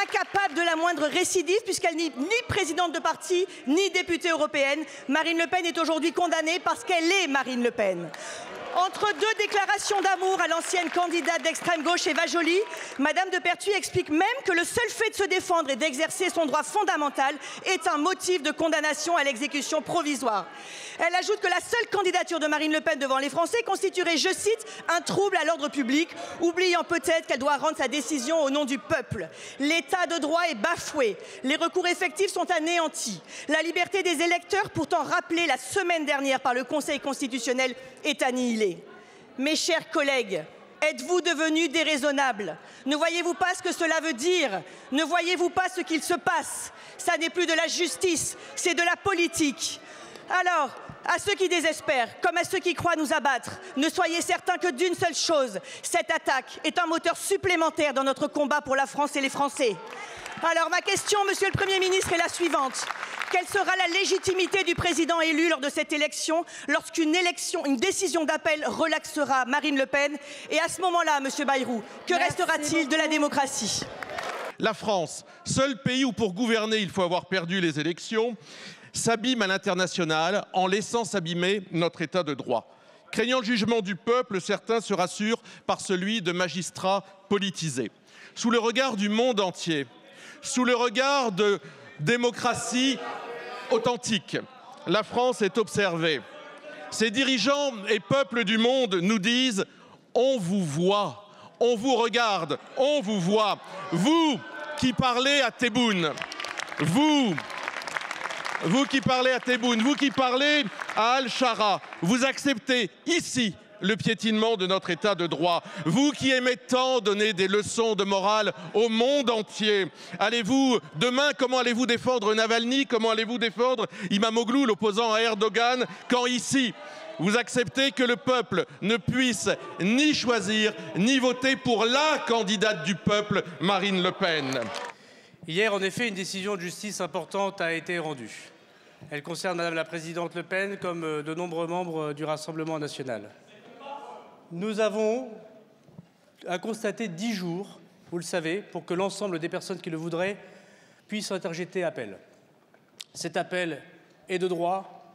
incapable de la moindre récidive puisqu'elle n'est ni présidente de parti, ni députée européenne. Marine Le Pen est aujourd'hui condamnée parce qu'elle est Marine Le Pen. Entre 2 déclarations d'amour à l'ancienne candidate d'extrême gauche Eva Joly, Madame de Pertuis explique même que le seul fait de se défendre et d'exercer son droit fondamental est un motif de condamnation à l'exécution provisoire. Elle ajoute que la seule candidature de Marine Le Pen devant les Français constituerait, je cite, un trouble à l'ordre public, oubliant peut-être qu'elle doit rendre sa décision au nom du peuple. L'état de droit est bafoué, les recours effectifs sont anéantis. La liberté des électeurs, pourtant rappelée la semaine dernière par le Conseil constitutionnel, est annihilée. Mes chers collègues, Êtes-vous devenus déraisonnables? Ne voyez-vous pas ce que cela veut dire? Ne voyez-vous pas ce qu'il se passe? Ça n'est plus de la justice, c'est de la politique. Alors, à ceux qui désespèrent, comme à ceux qui croient nous abattre, ne soyez certains que d'une seule chose, cette attaque est un moteur supplémentaire dans notre combat pour la France et les Français. Alors ma question, Monsieur le Premier ministre, est la suivante. Quelle sera la légitimité du président élu lors de cette élection, lorsqu'une décision d'appel relaxera Marine Le Pen? Et à ce moment-là, Monsieur Bayrou, que restera-t-il de la démocratie? La France, seul pays où pour gouverner il faut avoir perdu les élections, s'abîme à l'international en laissant s'abîmer notre état de droit. Craignant le jugement du peuple, certains se rassurent par celui de magistrats politisés. Sous le regard du monde entier, sous le regard de démocratie authentique, la France est observée. Ses dirigeants et peuples du monde nous disent « on vous voit, on vous regarde, on vous voit ». Vous qui parlez à Tebboune, vous qui parlez à Tebboune, vous qui parlez à Al-Shara, vous acceptez ici le piétinement de notre état de droit. Vous qui aimez tant donner des leçons de morale au monde entier, demain, comment allez-vous défendre Navalny? Comment allez-vous défendre Imamoglu, l'opposant à Erdogan, quand ici, vous acceptez que le peuple ne puisse ni choisir, ni voter pour la candidate du peuple, Marine Le Pen? Hier, en effet, une décision de justice importante a été rendue. Elle concerne Madame la Présidente Le Pen comme de nombreux membres du Rassemblement national. Nous avons à constater 10 jours, vous le savez, pour que l'ensemble des personnes qui le voudraient puissent interjeter appel. Cet appel est de droit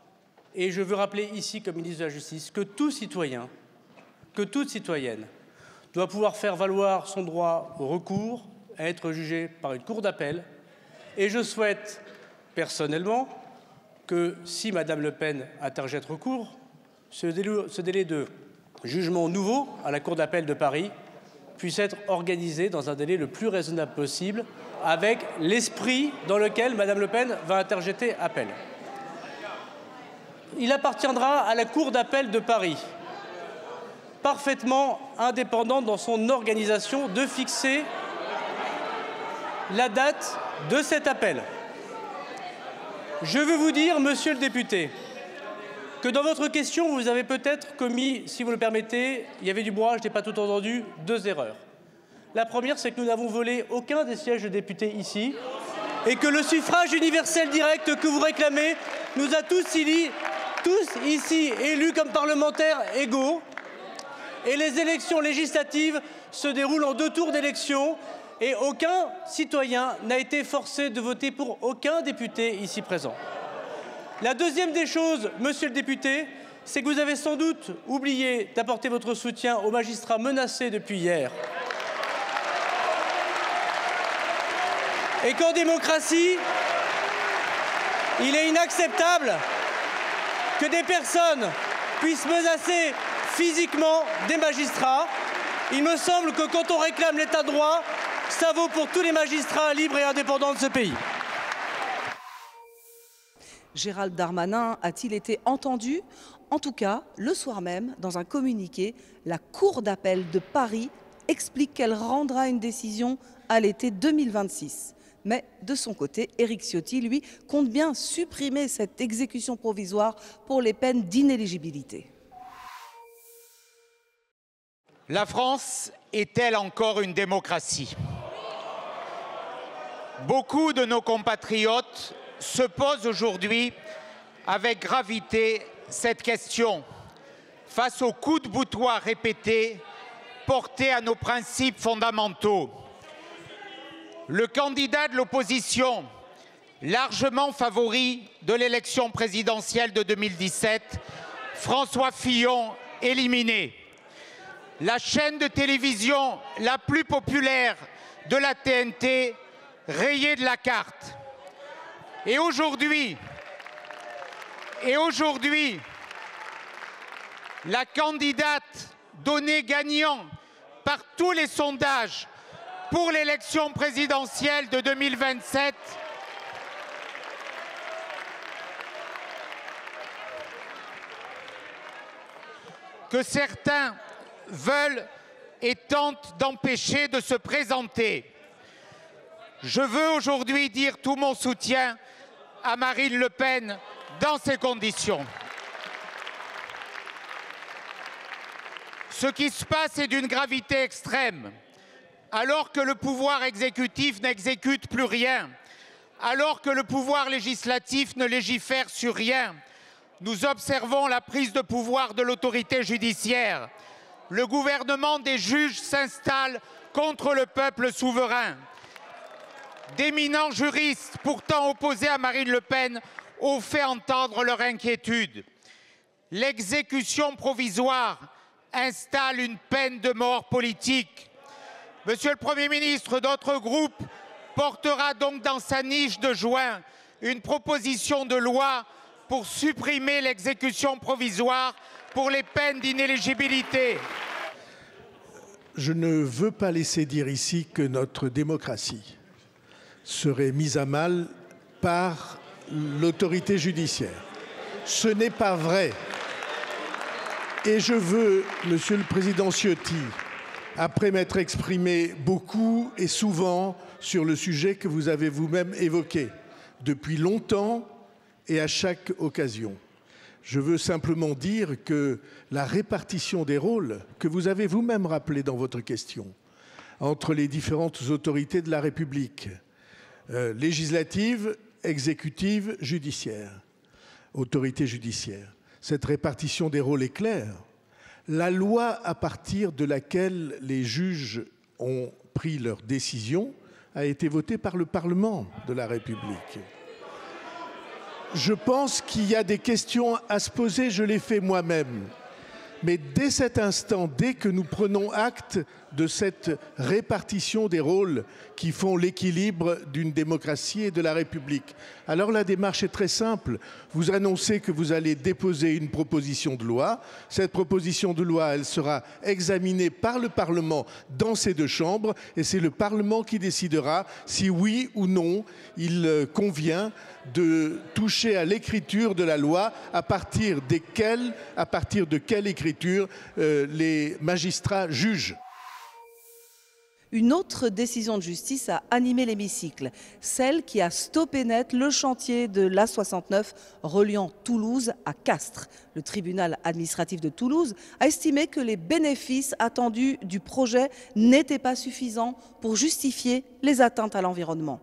et je veux rappeler ici, comme ministre de la Justice, que tout citoyen, que toute citoyenne doit pouvoir faire valoir son droit au recours, à être jugé par une cour d'appel. Et je souhaite personnellement que si Madame Le Pen interjette recours, ce délai de jugement nouveau à la Cour d'appel de Paris puisse être organisé dans un délai le plus raisonnable possible, avec l'esprit dans lequel Madame Le Pen va interjeter appel. Il appartiendra à la Cour d'appel de Paris, parfaitement indépendante dans son organisation, de fixer la date de cet appel. Je veux vous dire, monsieur le député, que dans votre question, vous avez peut-être commis, si vous le permettez, il y avait du brouillage, je n'ai pas tout entendu, 2 erreurs. La première, c'est que nous n'avons volé aucun des sièges de députés ici et que le suffrage universel direct que vous réclamez nous a tous ici élus comme parlementaires égaux. Et les élections législatives se déroulent en 2 tours d'élection et aucun citoyen n'a été forcé de voter pour aucun député ici présent. La deuxième des choses, monsieur le député, c'est que vous avez sans doute oublié d'apporter votre soutien aux magistrats menacés depuis hier. Et qu'en démocratie, il est inacceptable que des personnes puissent menacer physiquement des magistrats. Il me semble que quand on réclame l'état de droit, ça vaut pour tous les magistrats libres et indépendants de ce pays. Gérald Darmanin a-t-il été entendu? En tout cas, le soir même, dans un communiqué, la Cour d'appel de Paris explique qu'elle rendra une décision à l'été 2026. Mais de son côté, Éric Ciotti, lui, compte bien supprimer cette exécution provisoire pour les peines d'inéligibilité. La France est-elle encore une démocratie? Beaucoup de nos compatriotes se posent aujourd'hui avec gravité cette question face aux coups de boutoir répétés portés à nos principes fondamentaux. Le candidat de l'opposition, largement favori de l'élection présidentielle de 2017, François Fillon, éliminé. La chaîne de télévision la plus populaire de la TNT, rayée de la carte. Et aujourd'hui, la candidate donnée gagnant par tous les sondages pour l'élection présidentielle de 2027, que certains veulent et tente d'empêcher de se présenter. Je veux aujourd'hui dire tout mon soutien à Marine Le Pen dans ces conditions. Ce qui se passe est d'une gravité extrême. Alors que le pouvoir exécutif n'exécute plus rien, alors que le pouvoir législatif ne légifère sur rien, nous observons la prise de pouvoir de l'autorité judiciaire. Le gouvernement des juges s'installe contre le peuple souverain. D'éminents juristes, pourtant opposés à Marine Le Pen, ont fait entendre leur inquiétude. L'exécution provisoire installe une peine de mort politique. Monsieur le Premier ministre, notre groupe portera donc dans sa niche de juin une proposition de loi pour supprimer l'exécution provisoire pour les peines d'inéligibilité. Je ne veux pas laisser dire ici que notre démocratie serait mise à mal par l'autorité judiciaire. Ce n'est pas vrai. Et je veux, Monsieur le Président Ciotti, après m'être exprimé beaucoup et souvent sur le sujet que vous avez vous-même évoqué depuis longtemps et à chaque occasion, je veux simplement dire que la répartition des rôles que vous avez vous-même rappelé dans votre question entre les différentes autorités de la République, législative, exécutive, judiciaire, autorité judiciaire, cette répartition des rôles est claire. La loi à partir de laquelle les juges ont pris leur décision a été votée par le Parlement de la République. Je pense qu'il y a des questions à se poser, je l'ai fait moi-même. Mais dès cet instant, dès que nous prenons acte de cette répartition des rôles qui font l'équilibre d'une démocratie et de la République, alors la démarche est très simple. Vous annoncez que vous allez déposer une proposition de loi. Cette proposition de loi, elle sera examinée par le Parlement dans ces deux chambres et c'est le Parlement qui décidera si oui ou non il convient de toucher à l'écriture de la loi, à partir de quelle écriture les magistrats jugent. Une autre décision de justice a animé l'hémicycle, celle qui a stoppé net le chantier de l'A69 reliant Toulouse à Castres. Le tribunal administratif de Toulouse a estimé que les bénéfices attendus du projet n'étaient pas suffisants pour justifier les atteintes à l'environnement.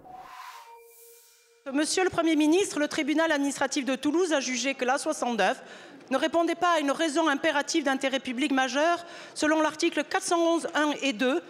Monsieur le Premier ministre, le tribunal administratif de Toulouse a jugé que l'A69 ne répondait pas à une raison impérative d'intérêt public majeur selon l'article 411.1 et 2,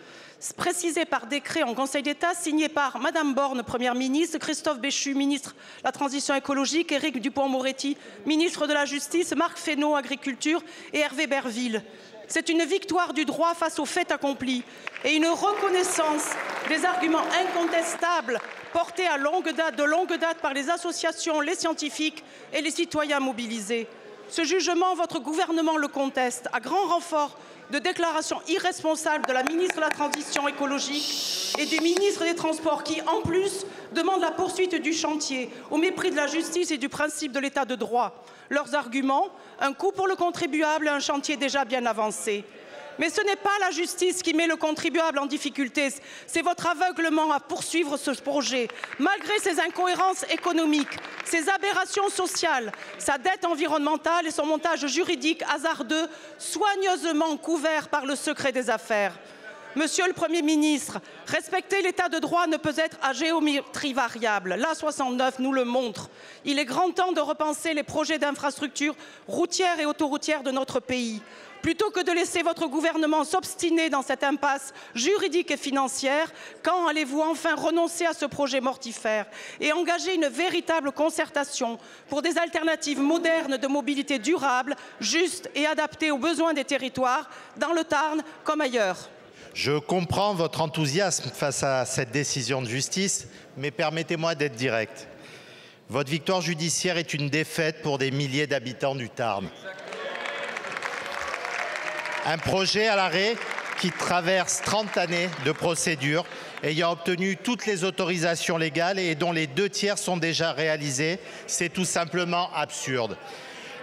précisé par décret en Conseil d'État, signé par Madame Borne, Première ministre, Christophe Béchu, ministre de la Transition écologique, Éric Dupond-Moretti, ministre de la Justice, Marc Fesneau, Agriculture et Hervé Berville. C'est une victoire du droit face aux faits accomplis et une reconnaissance des arguments incontestables portés de longue date par les associations, les scientifiques et les citoyens mobilisés. Ce jugement, votre gouvernement le conteste à grand renfort de déclarations irresponsables de la ministre de la Transition écologique et du ministre des Transports qui, en plus, demandent la poursuite du chantier au mépris de la justice et du principe de l'état de droit. Leurs arguments, un coût pour le contribuable et un chantier déjà bien avancé. Mais ce n'est pas la justice qui met le contribuable en difficulté, c'est votre aveuglement à poursuivre ce projet. Malgré ses incohérences économiques, ses aberrations sociales, sa dette environnementale et son montage juridique hasardeux, soigneusement couvert par le secret des affaires. Monsieur le Premier ministre, respecter l'état de droit ne peut être à géométrie variable. L'A69 nous le montre. Il est grand temps de repenser les projets d'infrastructures routières et autoroutières de notre pays. Plutôt que de laisser votre gouvernement s'obstiner dans cette impasse juridique et financière, quand allez-vous enfin renoncer à ce projet mortifère et engager une véritable concertation pour des alternatives modernes de mobilité durable, justes et adaptées aux besoins des territoires, dans le Tarn comme ailleurs? Je comprends votre enthousiasme face à cette décision de justice, mais permettez-moi d'être direct. Votre victoire judiciaire est une défaite pour des milliers d'habitants du Tarn. Un projet à l'arrêt qui traverse 30 années de procédure, ayant obtenu toutes les autorisations légales et dont les 2 tiers sont déjà réalisés, c'est tout simplement absurde.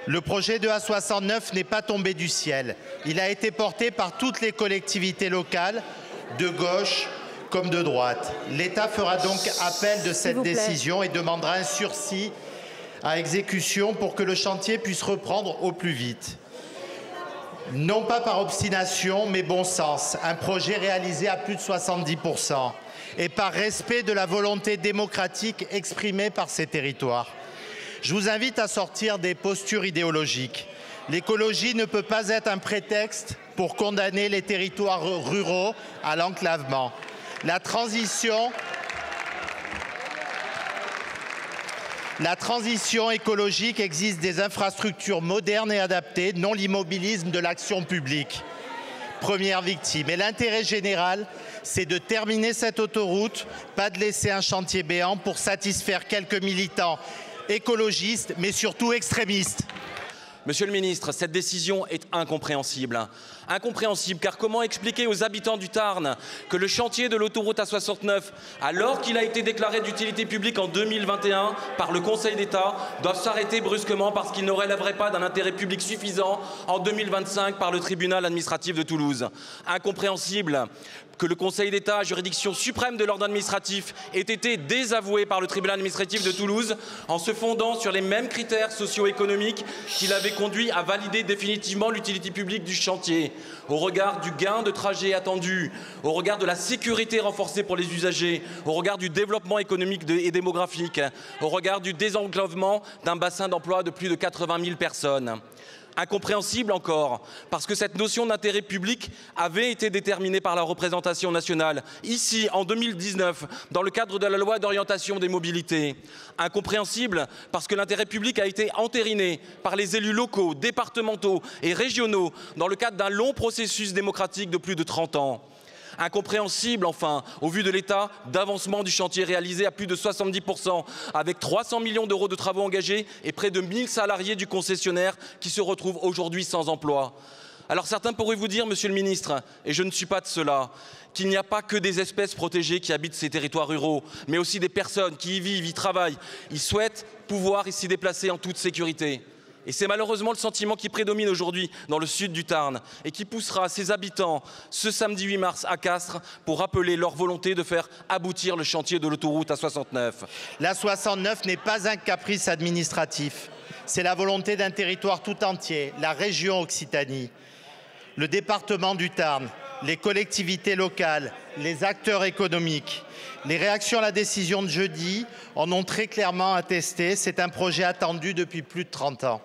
Le projet de A69 n'est pas tombé du ciel. Il a été porté par toutes les collectivités locales, de gauche comme de droite. L'État fera donc appel de cette décision et demandera un sursis à exécution pour que le chantier puisse reprendre au plus vite. Non pas par obstination, mais bon sens. Un projet réalisé à plus de 70% et par respect de la volonté démocratique exprimée par ces territoires. Je vous invite à sortir des postures idéologiques. L'écologie ne peut pas être un prétexte pour condamner les territoires ruraux à l'enclavement. La transition écologique exige des infrastructures modernes et adaptées, non l'immobilisme de l'action publique. Première victime. Et l'intérêt général, c'est de terminer cette autoroute, pas de laisser un chantier béant pour satisfaire quelques militants écologistes, mais surtout extrémistes. Monsieur le ministre, cette décision est incompréhensible. Incompréhensible, car comment expliquer aux habitants du Tarn que le chantier de l'autoroute A69, alors qu'il a été déclaré d'utilité publique en 2021 par le Conseil d'État, doit s'arrêter brusquement parce qu'il ne relèverait pas d'un intérêt public suffisant en 2025 par le tribunal administratif de Toulouse. Incompréhensible que le Conseil d'État, juridiction suprême de l'ordre administratif, ait été désavoué par le tribunal administratif de Toulouse en se fondant sur les mêmes critères socio-économiques qui l'avaient conduit à valider définitivement l'utilité publique du chantier. Au regard du gain de trajet attendu, au regard de la sécurité renforcée pour les usagers, au regard du développement économique et démographique, au regard du désenclavement d'un bassin d'emploi de plus de 80 000 personnes. Incompréhensible encore, parce que cette notion d'intérêt public avait été déterminée par la représentation nationale, ici en 2019, dans le cadre de la loi d'orientation des mobilités. Incompréhensible, parce que l'intérêt public a été entériné par les élus locaux, départementaux et régionaux, dans le cadre d'un long processus démocratique de plus de 30 ans. Incompréhensible, enfin, au vu de l'état d'avancement du chantier réalisé à plus de 70%, avec 300 millions d'euros de travaux engagés et près de 1000 salariés du concessionnaire qui se retrouvent aujourd'hui sans emploi. Alors certains pourraient vous dire, monsieur le ministre, et je ne suis pas de cela, qu'il n'y a pas que des espèces protégées qui habitent ces territoires ruraux, mais aussi des personnes qui y vivent, y travaillent, y souhaitent pouvoir s'y déplacer en toute sécurité. Et c'est malheureusement le sentiment qui prédomine aujourd'hui dans le sud du Tarn et qui poussera ses habitants ce samedi 8 mars à Castres pour rappeler leur volonté de faire aboutir le chantier de l'autoroute A69. La 69 n'est pas un caprice administratif, c'est la volonté d'un territoire tout entier, la région Occitanie, le département du Tarn, les collectivités locales, les acteurs économiques. Les réactions à la décision de jeudi en ont très clairement attesté, c'est un projet attendu depuis plus de 30 ans.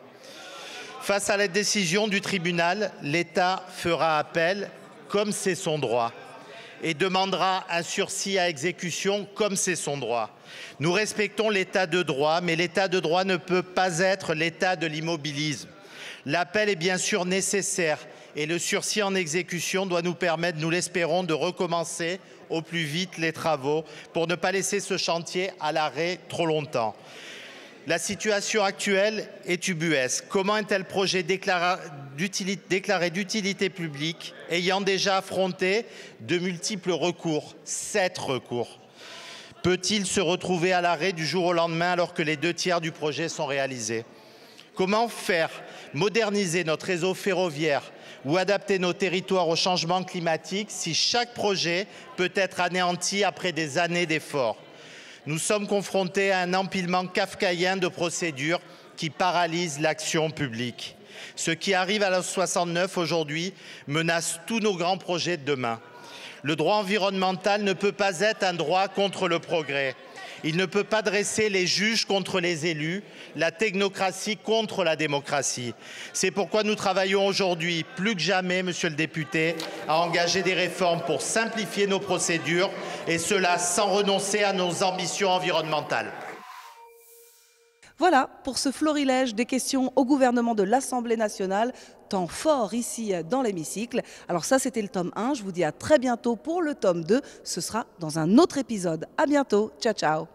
Face à la décision du tribunal, l'État fera appel, comme c'est son droit, et demandera un sursis à exécution, comme c'est son droit. Nous respectons l'État de droit, mais l'État de droit ne peut pas être l'État de l'immobilisme. L'appel est bien sûr nécessaire et le sursis en exécution doit nous permettre, nous l'espérons, de recommencer au plus vite les travaux pour ne pas laisser ce chantier à l'arrêt trop longtemps. La situation actuelle est ubuesque. Comment un tel projet déclaré d'utilité publique, ayant déjà affronté de multiples recours, 7 recours, peut-il se retrouver à l'arrêt du jour au lendemain alors que les 2/3 du projet sont réalisés? Comment faire moderniser notre réseau ferroviaire ou adapter nos territoires au changement climatique si chaque projet peut être anéanti après des années d'efforts? Nous sommes confrontés à un empilement kafkaïen de procédures qui paralysent l'action publique. Ce qui arrive à la 69 aujourd'hui menace tous nos grands projets de demain. Le droit environnemental ne peut pas être un droit contre le progrès. Il ne peut pas dresser les juges contre les élus, la technocratie contre la démocratie. C'est pourquoi nous travaillons aujourd'hui, plus que jamais, monsieur le député, à engager des réformes pour simplifier nos procédures, et cela sans renoncer à nos ambitions environnementales. Voilà pour ce florilège des questions au gouvernement de l'Assemblée nationale, temps fort ici dans l'hémicycle. Alors ça, c'était le tome 1. Je vous dis à très bientôt pour le tome 2. Ce sera dans un autre épisode. À bientôt. Ciao, ciao.